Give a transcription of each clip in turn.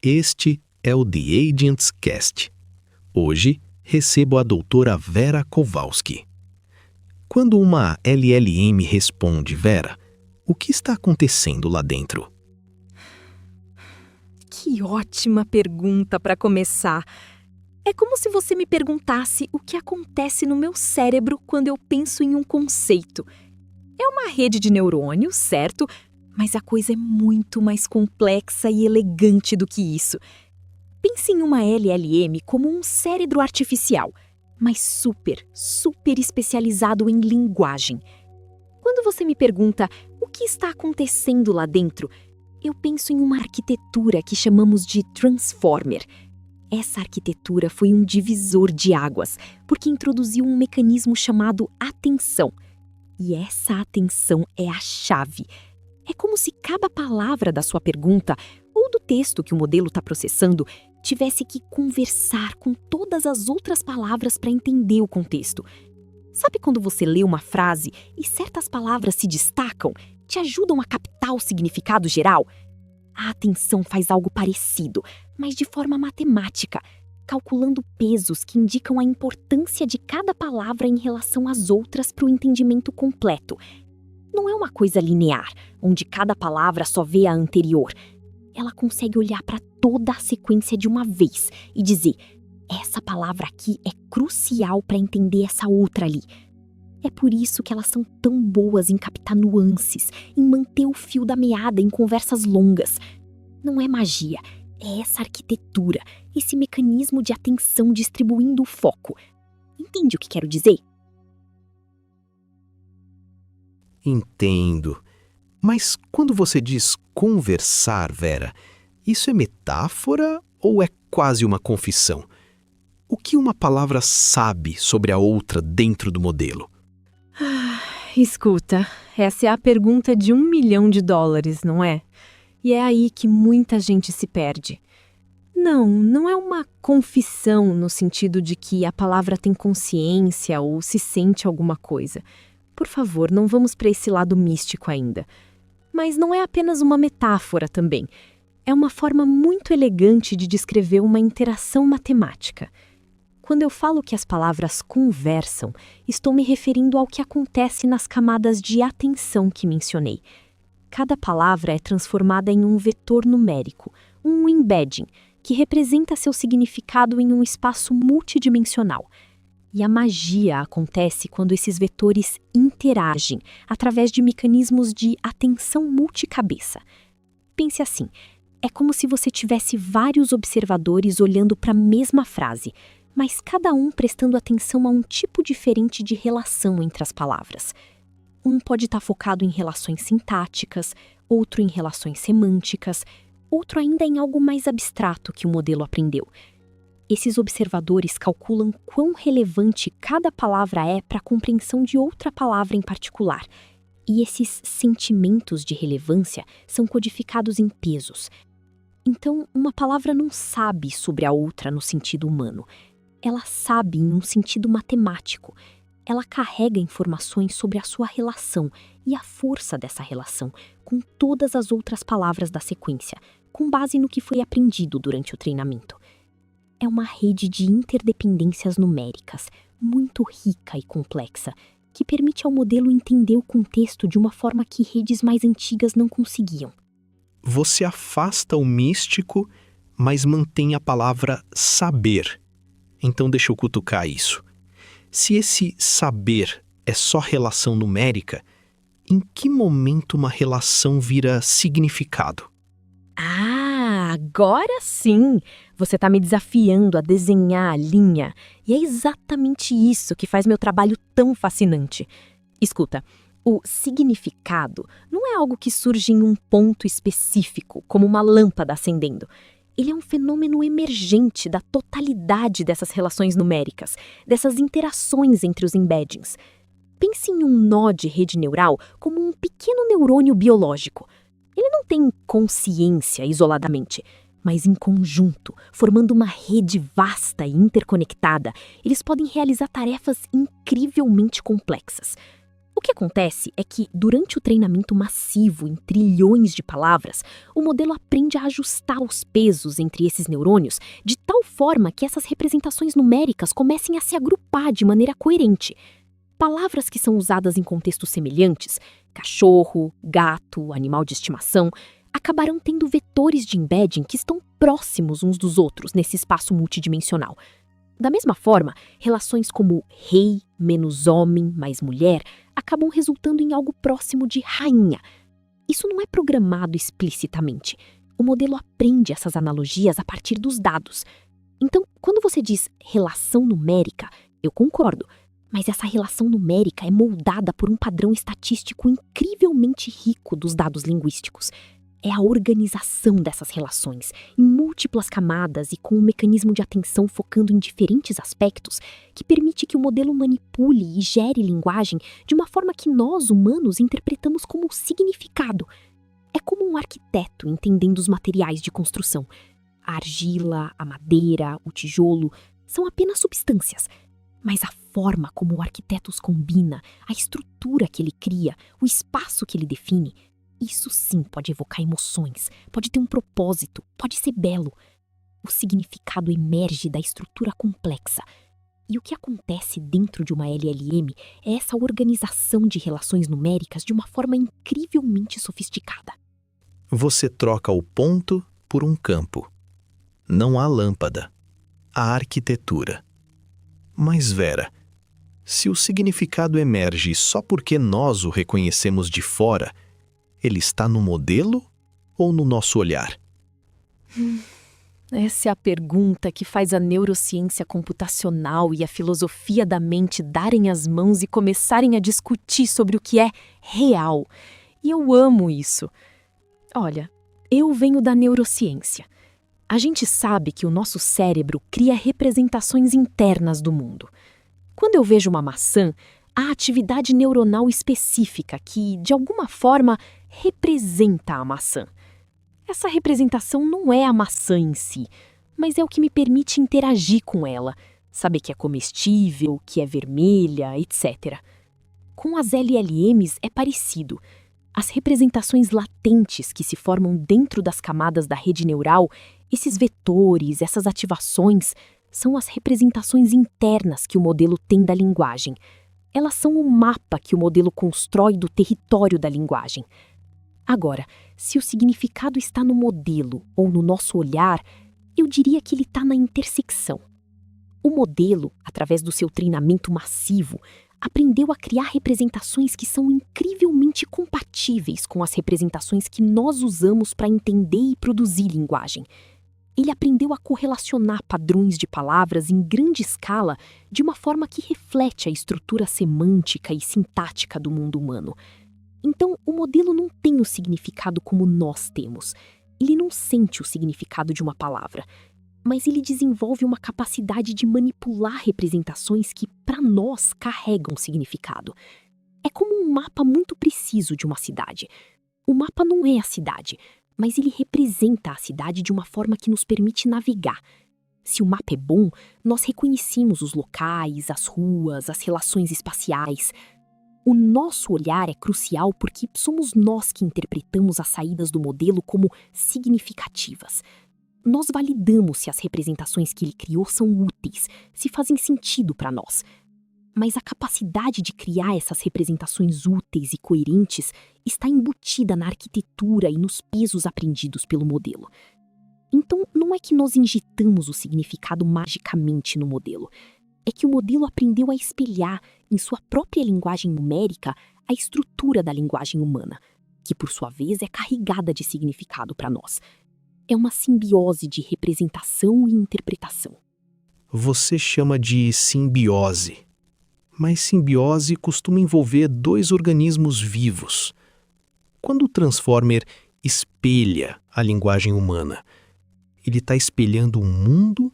Este é o The Agents Cast. Hoje, recebo a doutora Vera Kowalski. Quando uma LLM responde, Vera, o que está acontecendo lá dentro? Que ótima pergunta para começar. É como se você me perguntasse o que acontece no meu cérebro quando eu penso em um conceito. É uma rede de neurônios, certo? Mas a coisa é muito mais complexa e elegante do que isso. Pense em uma LLM como um cérebro artificial, mas super especializado em linguagem. Quando você me pergunta o que está acontecendo lá dentro, eu penso em uma arquitetura que chamamos de Transformer. Essa arquitetura foi um divisor de águas, porque introduziu um mecanismo chamado atenção. E essa atenção é a chave. É como se cada palavra da sua pergunta ou do texto que o modelo está processando tivesse que conversar com todas as outras palavras para entender o contexto. Sabe quando você lê uma frase e certas palavras se destacam, te ajudam a captar o significado geral? A atenção faz algo parecido, mas de forma matemática, calculando pesos que indicam a importância de cada palavra em relação às outras para o entendimento completo. Não é uma coisa linear, onde cada palavra só vê a anterior. Ela consegue olhar para toda a sequência de uma vez e dizer: essa palavra aqui é crucial para entender essa outra ali. É por isso que elas são tão boas em captar nuances, em manter o fio da meada em conversas longas. Não é magia, é essa arquitetura, esse mecanismo de atenção distribuindo o foco. Entende o que quero dizer? Entendo. Mas quando você diz conversar, Vera, isso é metáfora ou é quase uma confissão? O que uma palavra sabe sobre a outra dentro do modelo? Escuta, essa é a pergunta de $1 milhão, não é? E é aí que muita gente se perde. Não é uma confissão no sentido de que a palavra tem consciência ou se sente alguma coisa. Por favor, não vamos para esse lado místico ainda. Mas não é apenas uma metáfora também. É uma forma muito elegante de descrever uma interação matemática. Quando eu falo que as palavras conversam, estou me referindo ao que acontece nas camadas de atenção que mencionei. Cada palavra é transformada em um vetor numérico, um embedding, que representa seu significado em um espaço multidimensional. E a magia acontece quando esses vetores interagem através de mecanismos de atenção multicabeça. Pense assim, é como se você tivesse vários observadores olhando para a mesma frase, mas cada um prestando atenção a um tipo diferente de relação entre as palavras. Um pode estar focado em relações sintáticas, outro em relações semânticas, outro ainda em algo mais abstrato que o modelo aprendeu. Esses observadores calculam quão relevante cada palavra é para a compreensão de outra palavra em particular. E esses sentimentos de relevância são codificados em pesos. Então, uma palavra não sabe sobre a outra no sentido humano. Ela sabe em um sentido matemático. Ela carrega informações sobre a sua relação e a força dessa relação com todas as outras palavras da sequência, com base no que foi aprendido durante o treinamento. É uma rede de interdependências numéricas, muito rica e complexa, que permite ao modelo entender o contexto de uma forma que redes mais antigas não conseguiam. Você afasta o místico, mas mantém a palavra saber. Então deixa eu cutucar isso. Se esse saber é só relação numérica, em que momento uma relação vira significado? Agora sim! Você está me desafiando a desenhar a linha. E é exatamente isso que faz meu trabalho tão fascinante. Escuta, o significado não é algo que surge em um ponto específico, como uma lâmpada acendendo. Ele é um fenômeno emergente da totalidade dessas relações numéricas, dessas interações entre os embeddings. Pense em um nó de rede neural como um pequeno neurônio biológico. Ele não tem consciência isoladamente, mas em conjunto, formando uma rede vasta e interconectada, eles podem realizar tarefas incrivelmente complexas. O que acontece é que, durante o treinamento massivo em trilhões de palavras, o modelo aprende a ajustar os pesos entre esses neurônios de tal forma que essas representações numéricas comecem a se agrupar de maneira coerente. Palavras que são usadas em contextos semelhantes, cachorro, gato, animal de estimação, acabarão tendo vetores de embedding que estão próximos uns dos outros nesse espaço multidimensional. Da mesma forma, relações como rei menos homem mais mulher acabam resultando em algo próximo de rainha. Isso não é programado explicitamente. O modelo aprende essas analogias a partir dos dados. Então, quando você diz relação numérica, eu concordo, mas essa relação numérica é moldada por um padrão estatístico incrivelmente rico dos dados linguísticos. É a organização dessas relações, em múltiplas camadas e com um mecanismo de atenção focando em diferentes aspectos, que permite que o modelo manipule e gere linguagem de uma forma que nós, humanos, interpretamos como significado. É como um arquiteto entendendo os materiais de construção. A argila, a madeira, o tijolo são apenas substâncias, mas a forma como o arquiteto os combina, a estrutura que ele cria, o espaço que ele define, isso sim pode evocar emoções, pode ter um propósito, pode ser belo. O significado emerge da estrutura complexa. E o que acontece dentro de uma LLM é essa organização de relações numéricas de uma forma incrivelmente sofisticada. Você troca o ponto por um campo. Não há lâmpada, há arquitetura. Mas, Vera, se o significado emerge só porque nós o reconhecemos de fora, ele está no modelo ou no nosso olhar? Essa é a pergunta que faz a neurociência computacional e a filosofia da mente darem as mãos e começarem a discutir sobre o que é real. E eu amo isso. Olha, eu venho da neurociência. A gente sabe que o nosso cérebro cria representações internas do mundo. Quando eu vejo uma maçã, há atividade neuronal específica que, de alguma forma, representa a maçã. Essa representação não é a maçã em si, mas é o que me permite interagir com ela, saber que é comestível, que é vermelha, etc. Com as LLMs é parecido. As representações latentes que se formam dentro das camadas da rede neural, esses vetores, essas ativações, são as representações internas que o modelo tem da linguagem. Elas são o mapa que o modelo constrói do território da linguagem. Agora, se o significado está no modelo ou no nosso olhar, eu diria que ele está na intersecção. O modelo, através do seu treinamento massivo, aprendeu a criar representações que são incrivelmente compatíveis com as representações que nós usamos para entender e produzir linguagem. Ele aprendeu a correlacionar padrões de palavras em grande escala de uma forma que reflete a estrutura semântica e sintática do mundo humano. Então, o modelo não tem o significado como nós temos. Ele não sente o significado de uma palavra, mas ele desenvolve uma capacidade de manipular representações que, para nós, carregam significado. É como um mapa muito preciso de uma cidade. O mapa não é a cidade, mas ele representa a cidade de uma forma que nos permite navegar. Se o mapa é bom, nós reconhecemos os locais, as ruas, as relações espaciais. O nosso olhar é crucial porque somos nós que interpretamos as saídas do modelo como significativas. Nós validamos se as representações que ele criou são úteis, se fazem sentido para nós. Mas a capacidade de criar essas representações úteis e coerentes está embutida na arquitetura e nos pesos aprendidos pelo modelo. Então, não é que nós injetamos o significado magicamente no modelo. É que o modelo aprendeu a espelhar, em sua própria linguagem numérica, a estrutura da linguagem humana, que, por sua vez, é carregada de significado para nós. É uma simbiose de representação e interpretação. Você chama de simbiose. Mas simbiose costuma envolver dois organismos vivos. Quando o Transformer espelha a linguagem humana, ele está espelhando o mundo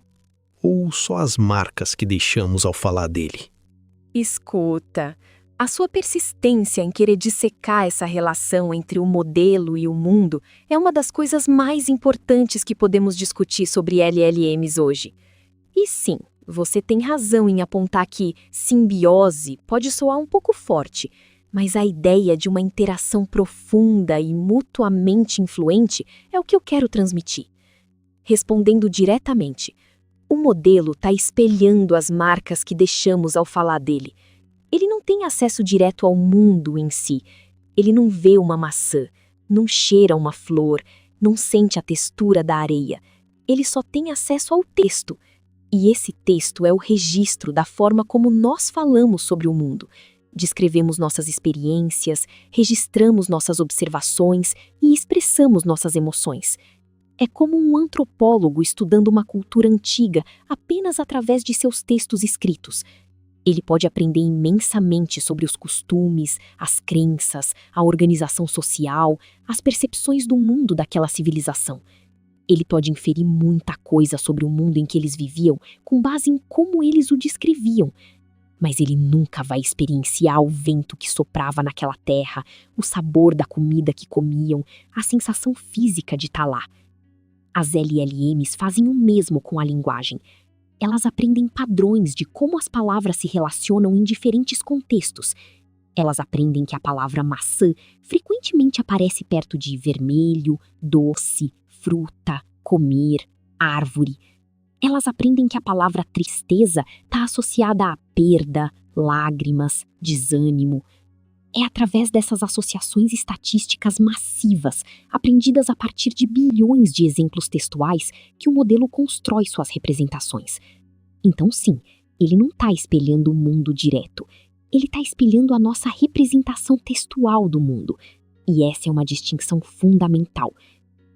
ou só as marcas que deixamos ao falar dele? Escuta, a sua persistência em querer dissecar essa relação entre o modelo e o mundo é uma das coisas mais importantes que podemos discutir sobre LLMs hoje. E sim, você tem razão em apontar que simbiose pode soar um pouco forte, Mas a ideia de uma interação profunda e mutuamente influente é o que eu quero transmitir. Respondendo diretamente, o modelo está espelhando as marcas que deixamos ao falar dele. Ele não tem acesso direto ao mundo em si. Ele não vê uma maçã, não cheira uma flor, não sente a textura da areia. Ele só tem acesso ao texto. E esse texto é o registro da forma como nós falamos sobre o mundo. Descrevemos nossas experiências, registramos nossas observações e expressamos nossas emoções. É como um antropólogo estudando uma cultura antiga apenas através de seus textos escritos. Ele pode aprender imensamente sobre os costumes, as crenças, a organização social, as percepções do mundo daquela civilização. Ele pode inferir muita coisa sobre o mundo em que eles viviam com base em como eles o descreviam. Mas ele nunca vai experienciar o vento que soprava naquela terra, o sabor da comida que comiam, a sensação física de estar lá. As LLMs fazem o mesmo com a linguagem. Elas aprendem padrões de como as palavras se relacionam em diferentes contextos. Elas aprendem que a palavra maçã frequentemente aparece perto de vermelho, doce, fruta, comer, árvore. Elas aprendem que a palavra tristeza está associada a perda, lágrimas, desânimo. É através dessas associações estatísticas massivas, aprendidas a partir de bilhões de exemplos textuais, que o modelo constrói suas representações. Então, sim, ele não está espelhando o mundo direto. Ele está espelhando a nossa representação textual do mundo. E essa é uma distinção fundamental.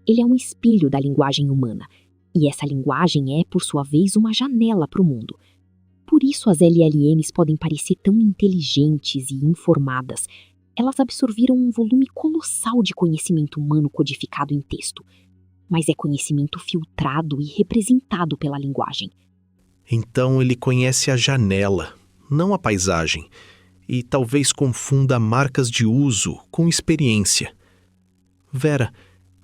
Ele é um espelho da linguagem humana. E essa linguagem é, por sua vez, uma janela para o mundo. Por isso as LLMs podem parecer tão inteligentes e informadas. Elas absorveram um volume colossal de conhecimento humano codificado em texto. Mas é conhecimento filtrado e representado pela linguagem. Então ele conhece a janela, não a paisagem, e talvez confunda marcas de uso com experiência. Vera,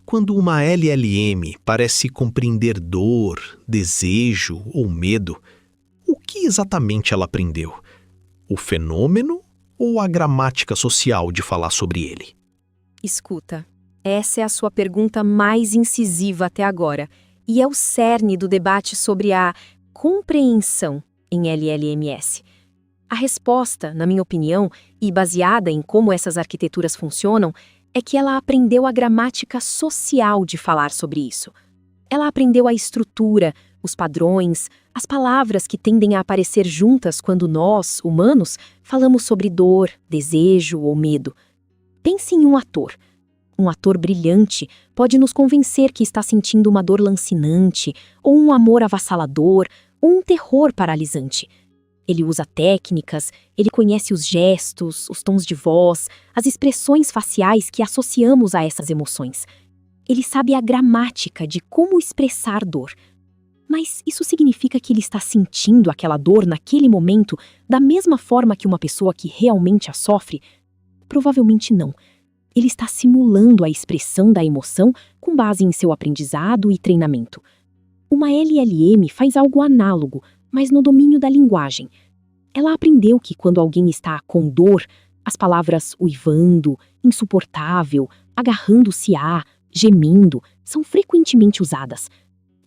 quando uma LLM parece compreender dor, desejo ou medo, o que exatamente ela aprendeu? O fenômeno ou a gramática social de falar sobre ele? Escuta, essa é a sua pergunta mais incisiva até agora, e é o cerne do debate sobre a compreensão em LLMS. A resposta, na minha opinião, e baseada em como essas arquiteturas funcionam, é que ela aprendeu a gramática social de falar sobre isso. Ela aprendeu a estrutura, os padrões, as palavras que tendem a aparecer juntas quando nós, humanos, falamos sobre dor, desejo ou medo. Pense em um ator. Um ator brilhante pode nos convencer que está sentindo uma dor lancinante, ou um amor avassalador, ou um terror paralisante. Ele usa técnicas, ele conhece os gestos, os tons de voz, as expressões faciais que associamos a essas emoções. Ele sabe a gramática de como expressar dor. Mas isso significa que ele está sentindo aquela dor naquele momento da mesma forma que uma pessoa que realmente a sofre? Provavelmente não. Ele está simulando a expressão da emoção com base em seu aprendizado e treinamento. Uma LLM faz algo análogo, mas no domínio da linguagem. Ela aprendeu que quando alguém está com dor, as palavras uivando, insuportável, agarrando-se a, gemendo, são frequentemente usadas.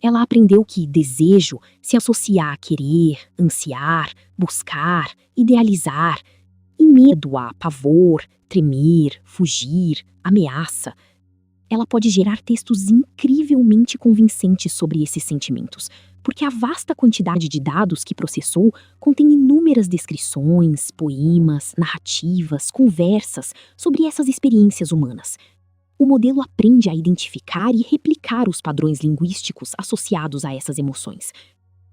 Ela aprendeu que desejo se associa a querer, ansiar, buscar, idealizar, e medo a pavor, tremer, fugir, ameaça. Ela pode gerar textos incrivelmente convincentes sobre esses sentimentos, porque a vasta quantidade de dados que processou contém inúmeras descrições, poemas, narrativas, conversas sobre essas experiências humanas. O modelo aprende a identificar e replicar os padrões linguísticos associados a essas emoções.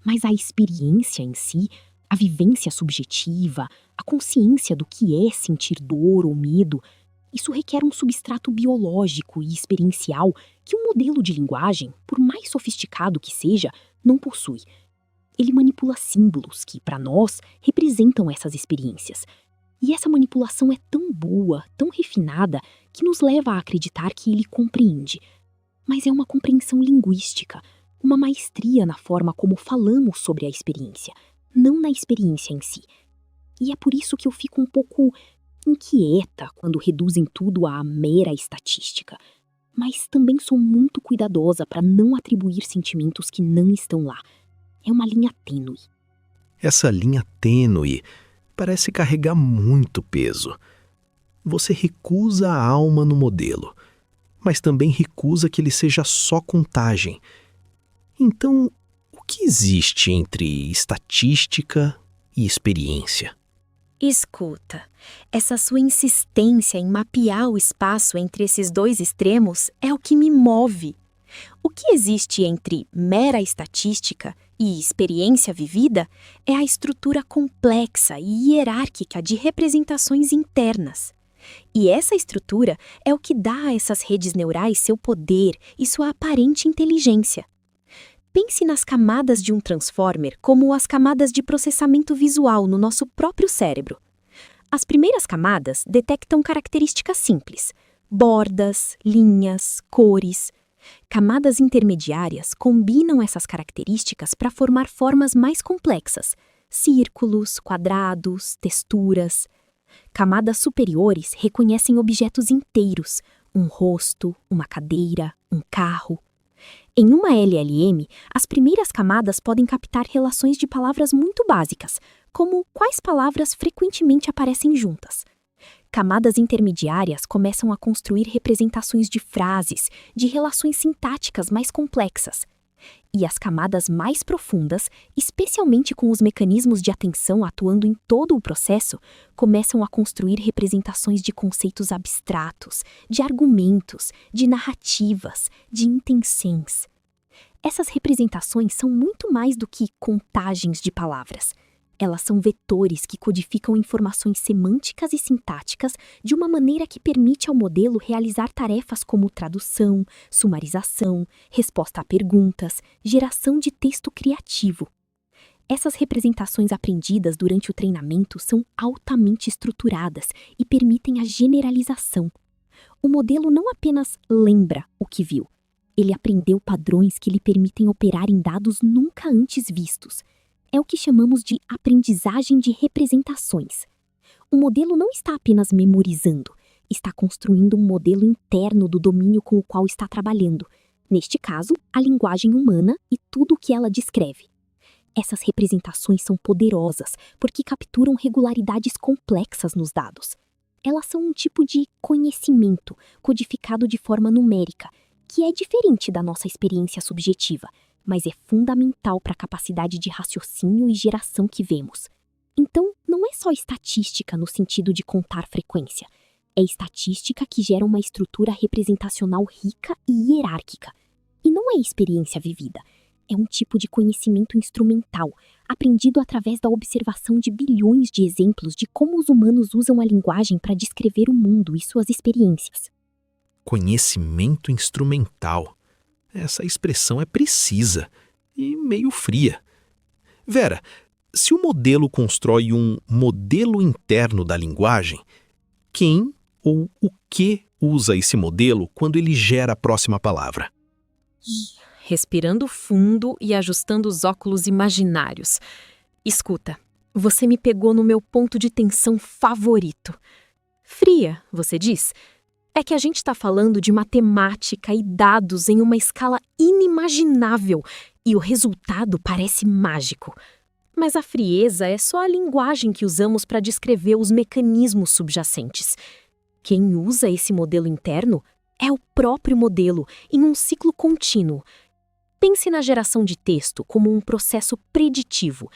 Mas a experiência em si, a vivência subjetiva, a consciência do que é sentir dor ou medo, isso requer um substrato biológico e experiencial que um modelo de linguagem, por mais sofisticado que seja, não possui. Ele manipula símbolos que, para nós, representam essas experiências. E essa manipulação é tão boa, tão refinada, que nos leva a acreditar que ele compreende. Mas é uma compreensão linguística, uma maestria na forma como falamos sobre a experiência, não na experiência em si. E é por isso que eu fico um pouco inquieta quando reduzem tudo à mera estatística, mas também sou muito cuidadosa para não atribuir sentimentos que não estão lá. É uma linha tênue. Essa linha tênue parece carregar muito peso. Você recusa a alma no modelo, mas também recusa que ele seja só contagem. Então, o que existe entre estatística e experiência? Escuta, essa sua insistência em mapear o espaço entre esses dois extremos é o que me move. O que existe entre mera estatística e experiência vivida é a estrutura complexa e hierárquica de representações internas. E essa estrutura é o que dá a essas redes neurais seu poder e sua aparente inteligência. Pense nas camadas de um transformer como as camadas de processamento visual no nosso próprio cérebro. As primeiras camadas detectam características simples: bordas, linhas, cores. Camadas intermediárias combinam essas características para formar formas mais complexas: círculos, quadrados, texturas. Camadas superiores reconhecem objetos inteiros: um rosto, uma cadeira, um carro. Em uma LLM, as primeiras camadas podem captar relações de palavras muito básicas, como quais palavras frequentemente aparecem juntas. Camadas intermediárias começam a construir representações de frases, de relações sintáticas mais complexas. E as camadas mais profundas, especialmente com os mecanismos de atenção atuando em todo o processo, começam a construir representações de conceitos abstratos, de argumentos, de narrativas, de intenções. Essas representações são muito mais do que contagens de palavras. Elas são vetores que codificam informações semânticas e sintáticas de uma maneira que permite ao modelo realizar tarefas como tradução, sumarização, resposta a perguntas, geração de texto criativo. Essas representações aprendidas durante o treinamento são altamente estruturadas e permitem a generalização. O modelo não apenas lembra o que viu, ele aprendeu padrões que lhe permitem operar em dados nunca antes vistos. É o que chamamos de aprendizagem de representações. O modelo não está apenas memorizando, está construindo um modelo interno do domínio com o qual está trabalhando. Neste caso, a linguagem humana e tudo o que ela descreve. Essas representações são poderosas porque capturam regularidades complexas nos dados. Elas são um tipo de conhecimento codificado de forma numérica, que é diferente da nossa experiência subjetiva, mas é fundamental para a capacidade de raciocínio e geração que vemos. Então, não é só estatística no sentido de contar frequência. É estatística que gera uma estrutura representacional rica e hierárquica. E não é experiência vivida. É um tipo de conhecimento instrumental, aprendido através da observação de bilhões de exemplos de como os humanos usam a linguagem para descrever o mundo e suas experiências. Conhecimento instrumental. Essa expressão é precisa e meio fria. Vera, se o modelo constrói um modelo interno da linguagem, quem ou o que usa esse modelo quando ele gera a próxima palavra? Respirando fundo e ajustando os óculos imaginários. Escuta, você me pegou no meu ponto de tensão favorito. Fria, você diz? É que a gente está falando de matemática e dados em uma escala inimaginável e o resultado parece mágico. Mas a frieza é só a linguagem que usamos para descrever os mecanismos subjacentes. Quem usa esse modelo interno é o próprio modelo em um ciclo contínuo. Pense na geração de texto como um processo preditivo.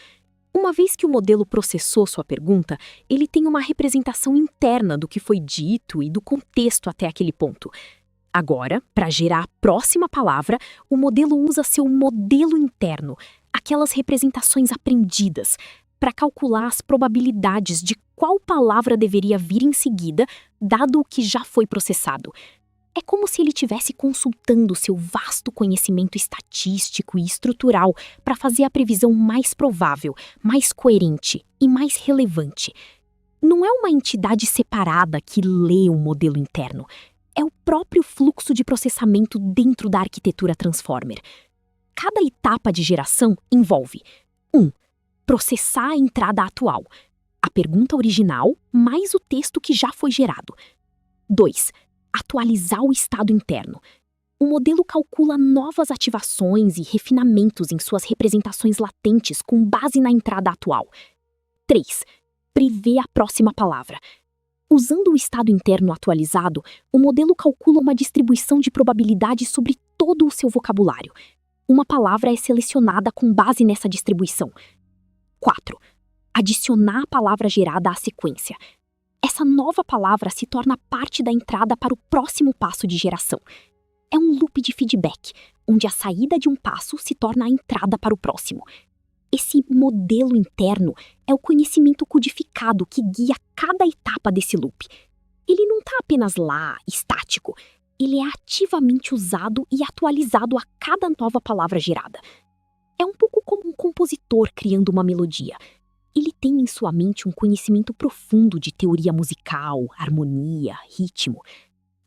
Uma vez que o modelo processou sua pergunta, ele tem uma representação interna do que foi dito e do contexto até aquele ponto. Agora, para gerar a próxima palavra, o modelo usa seu modelo interno, aquelas representações aprendidas, para calcular as probabilidades de qual palavra deveria vir em seguida, dado o que já foi processado. É como se ele estivesse consultando seu vasto conhecimento estatístico e estrutural para fazer a previsão mais provável, mais coerente e mais relevante. Não é uma entidade separada que lê o modelo interno. É o próprio fluxo de processamento dentro da arquitetura Transformer. Cada etapa de geração envolve 1. Processar a entrada atual. A pergunta original mais o texto que já foi gerado. 2. Atualizar o estado interno. O modelo calcula novas ativações e refinamentos em suas representações latentes com base na entrada atual. 3. Prever a próxima palavra. Usando o estado interno atualizado, o modelo calcula uma distribuição de probabilidade sobre todo o seu vocabulário. Uma palavra é selecionada com base nessa distribuição. 4. Adicionar a palavra gerada à sequência. Essa nova palavra se torna parte da entrada para o próximo passo de geração. É um loop de feedback, onde a saída de um passo se torna a entrada para o próximo. Esse modelo interno é o conhecimento codificado que guia cada etapa desse loop. Ele não está apenas lá, estático. Ele é ativamente usado e atualizado a cada nova palavra gerada. É um pouco como um compositor criando uma melodia. Ele tem em sua mente um conhecimento profundo de teoria musical, harmonia, ritmo.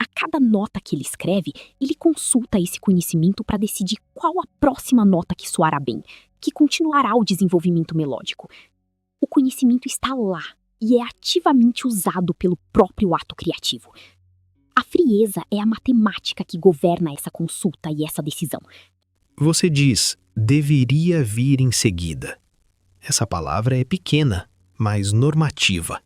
A cada nota que ele escreve, ele consulta esse conhecimento para decidir qual a próxima nota que soará bem, que continuará o desenvolvimento melódico. O conhecimento está lá e é ativamente usado pelo próprio ato criativo. A frieza é a matemática que governa essa consulta e essa decisão. Você diz, deveria vir em seguida. Essa palavra é pequena, mas normativa.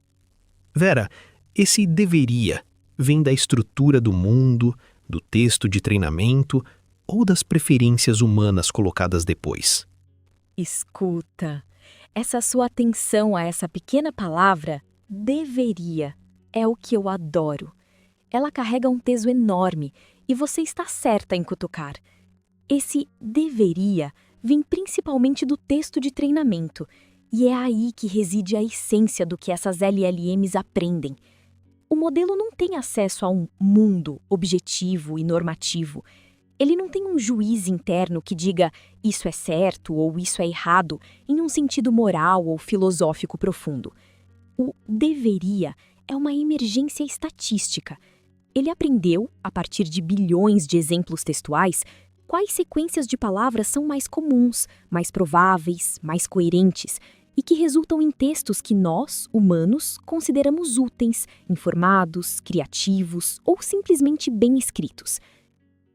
Vera, esse deveria vem da estrutura do mundo, do texto de treinamento ou das preferências humanas colocadas depois? Escuta, essa sua atenção a essa pequena palavra, deveria, é o que eu adoro. Ela carrega um peso enorme e você está certa em cutucar. Esse deveria vem principalmente do texto de treinamento, e é aí que reside a essência do que essas LLMs aprendem. O modelo não tem acesso a um mundo objetivo e normativo. Ele não tem um juiz interno que diga isso é certo ou isso é errado em um sentido moral ou filosófico profundo. O deveria é uma emergência estatística. Ele aprendeu, a partir de bilhões de exemplos textuais, quais sequências de palavras são mais comuns, mais prováveis, mais coerentes e que resultam em textos que nós, humanos, consideramos úteis, informados, criativos ou simplesmente bem escritos.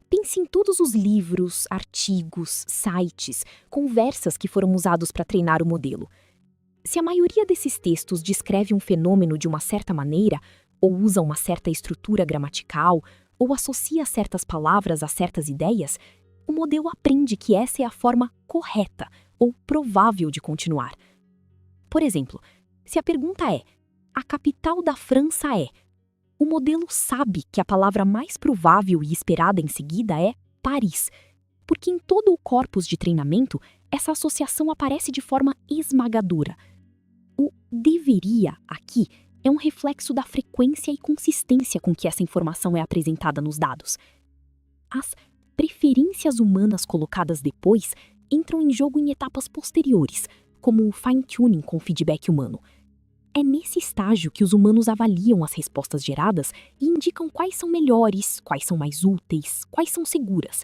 Pense em todos os livros, artigos, sites, conversas que foram usados para treinar o modelo. Se a maioria desses textos descreve um fenômeno de uma certa maneira, ou usa uma certa estrutura gramatical, ou associa certas palavras a certas ideias, o modelo aprende que essa é a forma correta ou provável de continuar. Por exemplo, se a pergunta é: a capital da França é? O modelo sabe que a palavra mais provável e esperada em seguida é Paris, porque em todo o corpus de treinamento, essa associação aparece de forma esmagadora. O deveria aqui é um reflexo da frequência e consistência com que essa informação é apresentada nos dados. As preferências humanas colocadas depois entram em jogo em etapas posteriores, como o fine-tuning com feedback humano. É nesse estágio que os humanos avaliam as respostas geradas e indicam quais são melhores, quais são mais úteis, quais são seguras.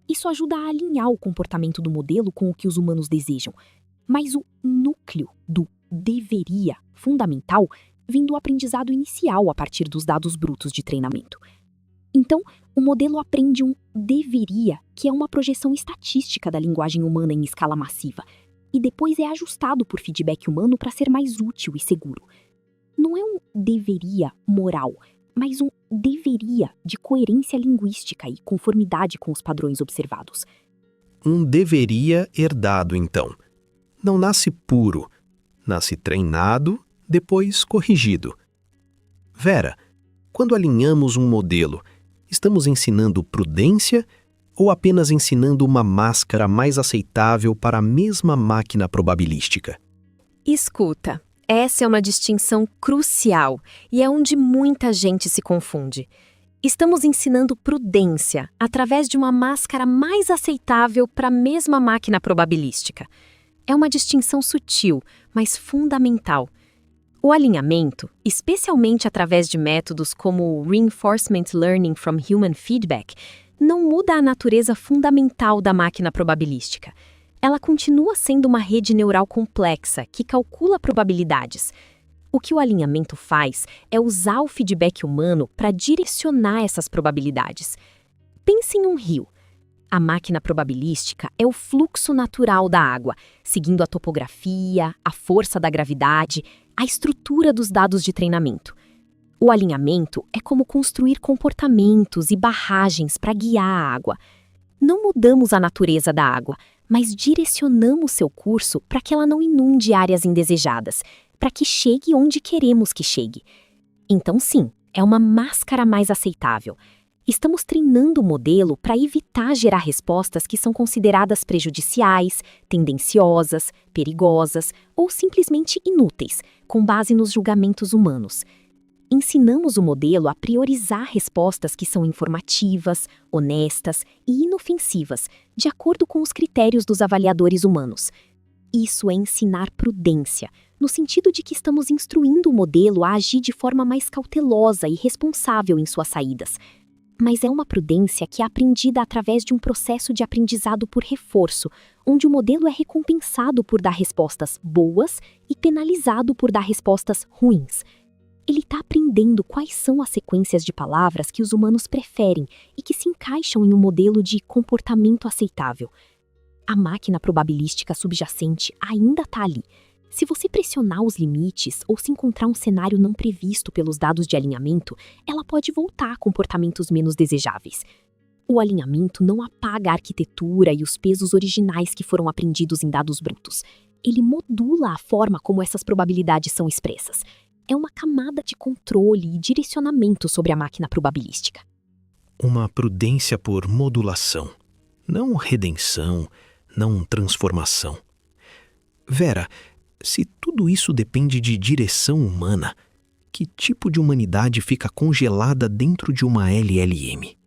Isso ajuda a alinhar o comportamento do modelo com o que os humanos desejam. Mas o núcleo do deveria fundamental vem do aprendizado inicial a partir dos dados brutos de treinamento. Então, o modelo aprende um deveria, que é uma projeção estatística da linguagem humana em escala massiva, e depois é ajustado por feedback humano para ser mais útil e seguro. Não é um deveria moral, mas um deveria de coerência linguística e conformidade com os padrões observados. Um deveria herdado, então. Não nasce puro, nasce treinado, depois corrigido. Vera, quando alinhamos um modelo, estamos ensinando prudência ou apenas ensinando uma máscara mais aceitável para a mesma máquina probabilística? Escuta, essa é uma distinção crucial e é onde muita gente se confunde. Estamos ensinando prudência através de uma máscara mais aceitável para a mesma máquina probabilística. É uma distinção sutil, mas fundamental. O alinhamento, especialmente através de métodos como o Reinforcement Learning from Human Feedback, não muda a natureza fundamental da máquina probabilística. Ela continua sendo uma rede neural complexa que calcula probabilidades. O que o alinhamento faz é usar o feedback humano para direcionar essas probabilidades. Pense em um rio. A máquina probabilística é o fluxo natural da água, seguindo a topografia, a força da gravidade, a estrutura dos dados de treinamento. O alinhamento é como construir comportamentos e barragens para guiar a água. Não mudamos a natureza da água, mas direcionamos seu curso para que ela não inunde áreas indesejadas, para que chegue onde queremos que chegue. Então, sim, é uma máscara mais aceitável. Estamos treinando o modelo para evitar gerar respostas que são consideradas prejudiciais, tendenciosas, perigosas ou simplesmente inúteis, com base nos julgamentos humanos. Ensinamos o modelo a priorizar respostas que são informativas, honestas e inofensivas, de acordo com os critérios dos avaliadores humanos. Isso é ensinar prudência, no sentido de que estamos instruindo o modelo a agir de forma mais cautelosa e responsável em suas saídas. Mas é uma prudência que é aprendida através de um processo de aprendizado por reforço, onde o modelo é recompensado por dar respostas boas e penalizado por dar respostas ruins. Ele está aprendendo quais são as sequências de palavras que os humanos preferem e que se encaixam em um modelo de comportamento aceitável. A máquina probabilística subjacente ainda está ali. Se você pressionar os limites ou se encontrar um cenário não previsto pelos dados de alinhamento, ela pode voltar a comportamentos menos desejáveis. O alinhamento não apaga a arquitetura e os pesos originais que foram aprendidos em dados brutos. Ele modula a forma como essas probabilidades são expressas. É uma camada de controle e direcionamento sobre a máquina probabilística. Uma prudência por modulação, não redenção, não transformação. Vera, se tudo isso depende de direção humana, que tipo de humanidade fica congelada dentro de uma LLM?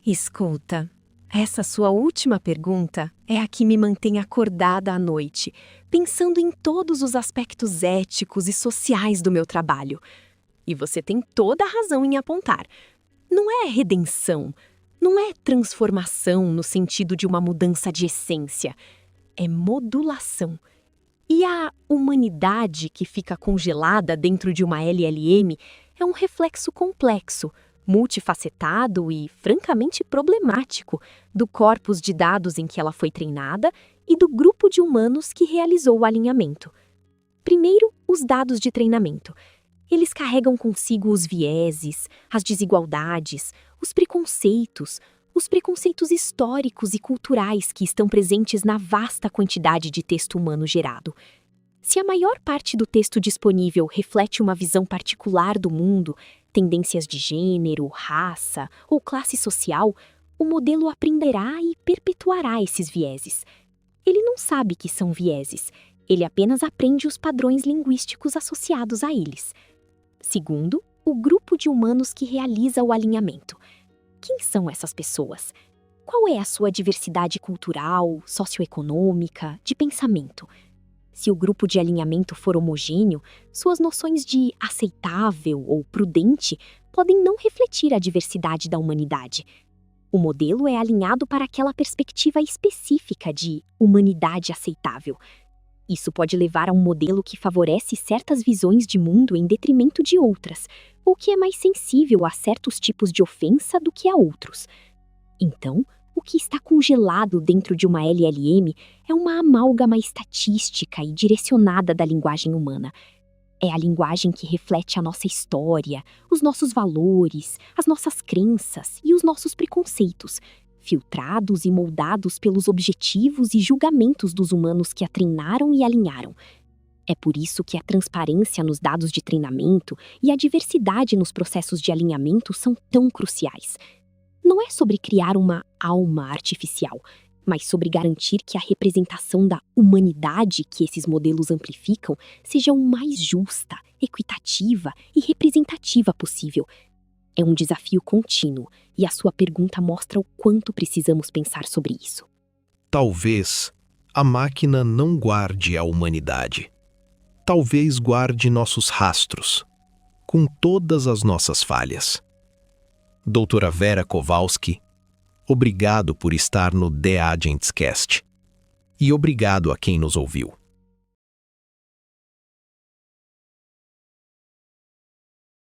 Escuta, essa sua última pergunta é a que me mantém acordada à noite, pensando em todos os aspectos éticos e sociais do meu trabalho. E você tem toda a razão em apontar. Não é redenção, não é transformação no sentido de uma mudança de essência. É modulação. E a humanidade que fica congelada dentro de uma LLM é um reflexo complexo, multifacetado e francamente problemático do corpus de dados em que ela foi treinada e do grupo de humanos que realizou o alinhamento. Primeiro, os dados de treinamento. Eles carregam consigo os vieses, as desigualdades, os preconceitos históricos e culturais que estão presentes na vasta quantidade de texto humano gerado. Se a maior parte do texto disponível reflete uma visão particular do mundo, tendências de gênero, raça ou classe social, o modelo aprenderá e perpetuará esses vieses. Ele não sabe que são vieses, ele apenas aprende os padrões linguísticos associados a eles. Segundo, o grupo de humanos que realiza o alinhamento. Quem são essas pessoas? Qual é a sua diversidade cultural, socioeconômica, de pensamento? Se o grupo de alinhamento for homogêneo, suas noções de aceitável ou prudente podem não refletir a diversidade da humanidade. O modelo é alinhado para aquela perspectiva específica de humanidade aceitável. Isso pode levar a um modelo que favorece certas visões de mundo em detrimento de outras, ou que é mais sensível a certos tipos de ofensa do que a outros. Então, o que está congelado dentro de uma LLM é uma amálgama estatística e direcionada da linguagem humana. É a linguagem que reflete a nossa história, os nossos valores, as nossas crenças e os nossos preconceitos, filtrados e moldados pelos objetivos e julgamentos dos humanos que a treinaram e alinharam. É por isso que a transparência nos dados de treinamento e a diversidade nos processos de alinhamento são tão cruciais. Não é sobre criar uma alma artificial, mas sobre garantir que a representação da humanidade que esses modelos amplificam seja o mais justa, equitativa e representativa possível. É um desafio contínuo, e a sua pergunta mostra o quanto precisamos pensar sobre isso. Talvez a máquina não guarde a humanidade. Talvez guarde nossos rastros, com todas as nossas falhas. Doutora Vera Kowalski, obrigado por estar no The Agents Cast. E obrigado a quem nos ouviu.